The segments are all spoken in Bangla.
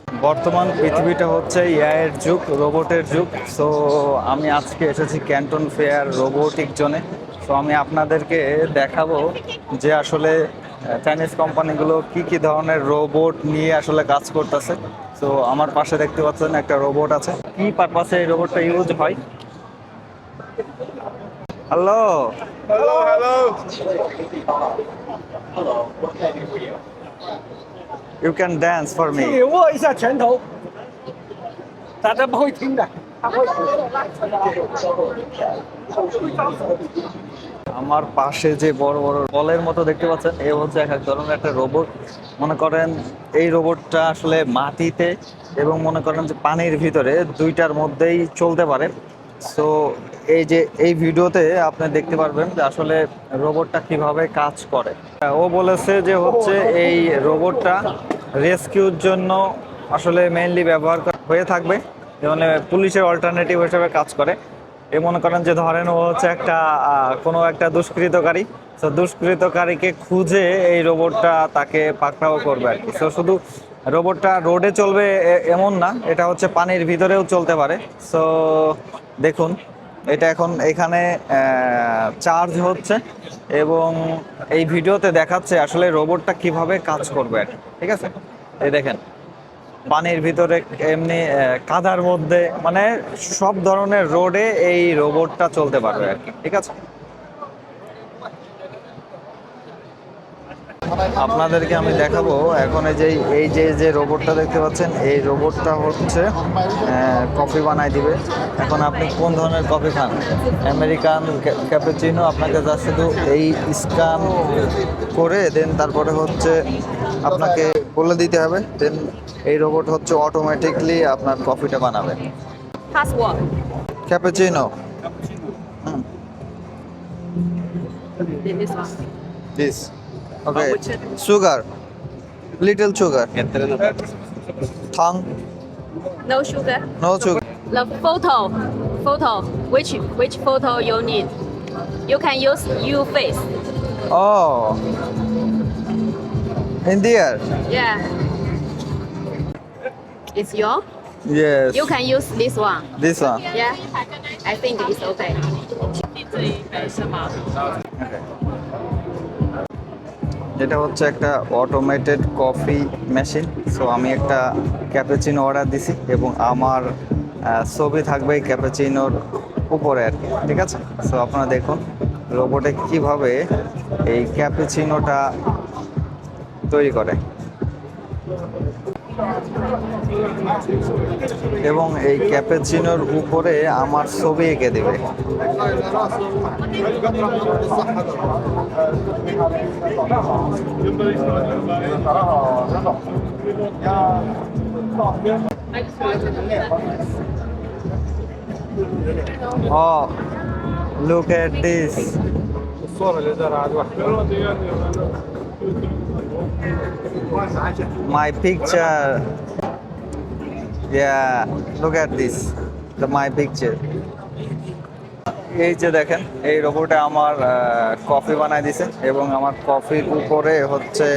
বর্তমান পৃথিবীটা হচ্ছে এআইয়ের যুগ, রোবটের যুগ। সো আমি আজকে এসেছি ক্যান্টন ফেয়ার রোবোটিক জোনে। সো আমি আপনাদেরকে দেখাবো যে আসলে চাইনিজ কোম্পানিগুলো কি কি ধরনের রোবট নিয়ে আসলে কাজ করতেছে। সো আমার পাশে দেখতে পাচ্ছেন একটা রোবট আছে। কি পারপাসে এই রোবটটা ইউজ হয়? Hello. Hello, hello. You can dance for me পাশে যে বড় বড় বলের মতো দেখতে পাচ্ছেন, এ হচ্ছে এক এক ধরনের একটা রোবট। মনে করেন এই রোবটটা আসলে মাটিতে এবং মনে করেন যে পানির ভিতরে দুইটার মধ্যেই চলতে পারে। সো এই যে এই ভিডিওতে আপনি দেখতে পারবেন যে আসলে রোবটটা কিভাবে কাজ করে। ও বলেছে যে হচ্ছে এই রোবটটা রেস্কিউর জন্য আসলে মেইনলি ব্যবহার হয়ে থাকবে, মানে পুলিশের অল্টারনেটিভ হিসেবে কাজ করে। এ মনে করেন যে ধরেন ও হচ্ছে একটা কোনো একটা দুষ্কৃতকারী, তো দুষ্কৃতকারীকে খুঁজে এই রোবটটা তাকে পাকড়াও করবে আর কি। তো শুধু রোবটটা রোডে চলবে এমন না, এটা হচ্ছে পানির ভিতরেও চলতে পারে। সো দেখুন, এটা এখন এখানে চার্জ হচ্ছে এবং এই ভিডিওতে দেখাচ্ছে আসলে রোবটটা কিভাবে কাজ করবে আর কি। ঠিক আছে, এই দেখেন পানির ভিতরে এমনি কাদার মধ্যে, মানে সব ধরনের রোডে এই রোবটটা চলতে পারবে আর কি। ঠিক আছে, আপনাদেরকে আমি দেখাবো এখন এই যে রোবটটা দেখতে পাচ্ছেন, এই রোবটটা হচ্ছে কফি বানাই দিবে। এখন আপনি কোন ধরনের কফি খান? আমেরিকান ক্যাপুচিনো, আপনাকে যা শুধু এই স্ক্যান করে দেন তারপরে হচ্ছে আপনাকে বলে দিতে হবে, দেন এই রোবট হচ্ছে অটোমেটিকলি আপনার কফিটা বানাবে। Password. Cappuccino. This one. This. Okay, sugar, little sugar, থাং, No sugar. No sugar. The photo. Which photo you need? You can use your face. Oh, in there. Yeah. It's your. Yes. You can use this one. This one. Yeah. I think it's okay. Okay. এটা হচ্ছে একটা অটোমেটেড কফি মেশিন। সো আমি একটা ক্যাপুচিনো অর্ডার দিছি এবং আমার ছবি থাকবে এই ক্যাপুচিনোর উপরে আর কি। ঠিক আছে, সো আপনারা দেখুন রোবটে কিভাবে এই ক্যাপুচিনোটা তৈরি করে এবং এই ক্যাপুচিনোর উপরে আমার ছবি এঁকে দেবে। Oh, look at this. My picture. Yeah, look at this. My picture. এই যে দেখেন, এই রোবটে আমার কফি বানাই দিছে এবং আমার কফির উপরে হচ্ছে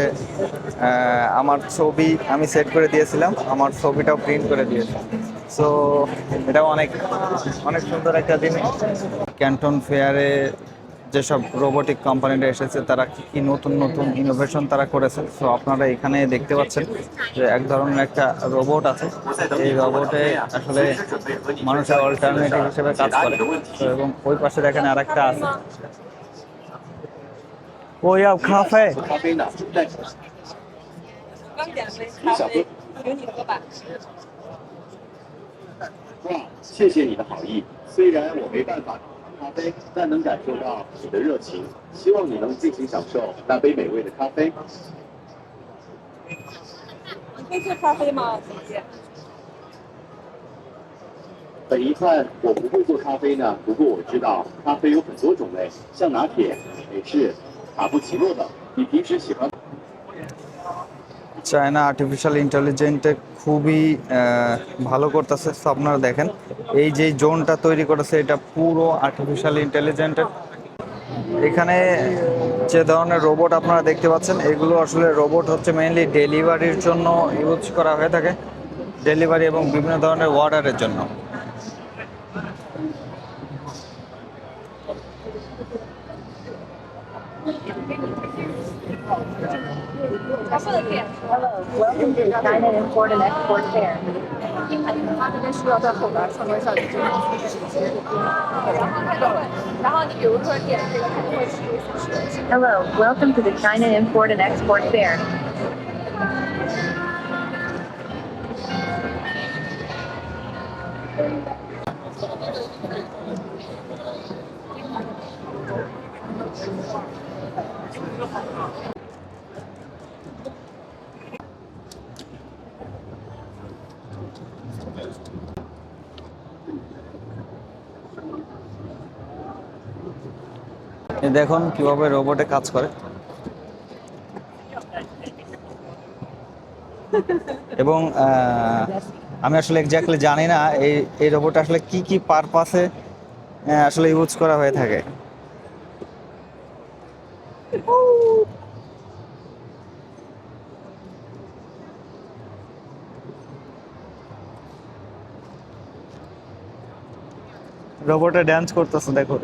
আমার ছবি আমি সেট করে দিয়েছিলাম, আমার ছবিটাও প্রিন্ট করে দিয়েছে। সো এটাও অনেক অনেক সুন্দর একটা জিনিস। ক্যান্টন ফেয়ারে যেসব রোবোটিক কোম্পানিরা এসেছে তারা কি কি নতুন নতুন ইনোভেশন তারা করেছে। সো আপনারা এখানে দেখতে পাচ্ছেন যে এক ধরনের একটা রোবট আছে। এই রোবটে আসলে মানুষের অল্টারনেটিভ হিসেবে কাজ করে। তো এবং ওই পাশে দেখেন আর একটা আছে, ওই কাফে। 咖啡呢？但刚点杯咖啡，有你喝吧。哇，谢谢你的好意。虽然我没办法咖啡，但能感受到你的热情。希望你能尽情享受那杯美味的咖啡。你会做咖啡吗，姐姐？很遗憾，我不会做咖啡呢。不过我知道咖啡有很多种类，像拿铁、美式、卡布奇诺等。你平时喜欢？ চায়না আর্টিফিশিয়াল ইন্টেলিজেন্টে খুবই ভালো করতেছে। সো আপনারা দেখেন এই যে জোনটা তৈরি করেছে এটা পুরো আর্টিফিশিয়াল ইন্টেলিজেন্টের। এখানে যে ধরনের রোবট আপনারা দেখতে পাচ্ছেন এগুলো আসলে রোবট হচ্ছে মেইনলি ডেলিভারির জন্য ইউজ করা হয়ে থাকে। ডেলিভারি এবং বিভিন্ন ধরনের অর্ডারের জন্য। Hello, welcome to the China Import and Export Fair. 它这边需要在后边上面上去就然后你比如说点这个，它就会是 Hello, welcome to the China Import and Export Fair. এই দেখুন কিভাবে রোবটে কাজ করে এবং আমি আসলে এক্স্যাক্টলি জানি না এই রোবট আসলে কি কি পারপাসে আসলে ইউজ করা হয়ে থাকে। রোবটে ড্যান্স করতেছে দেখো।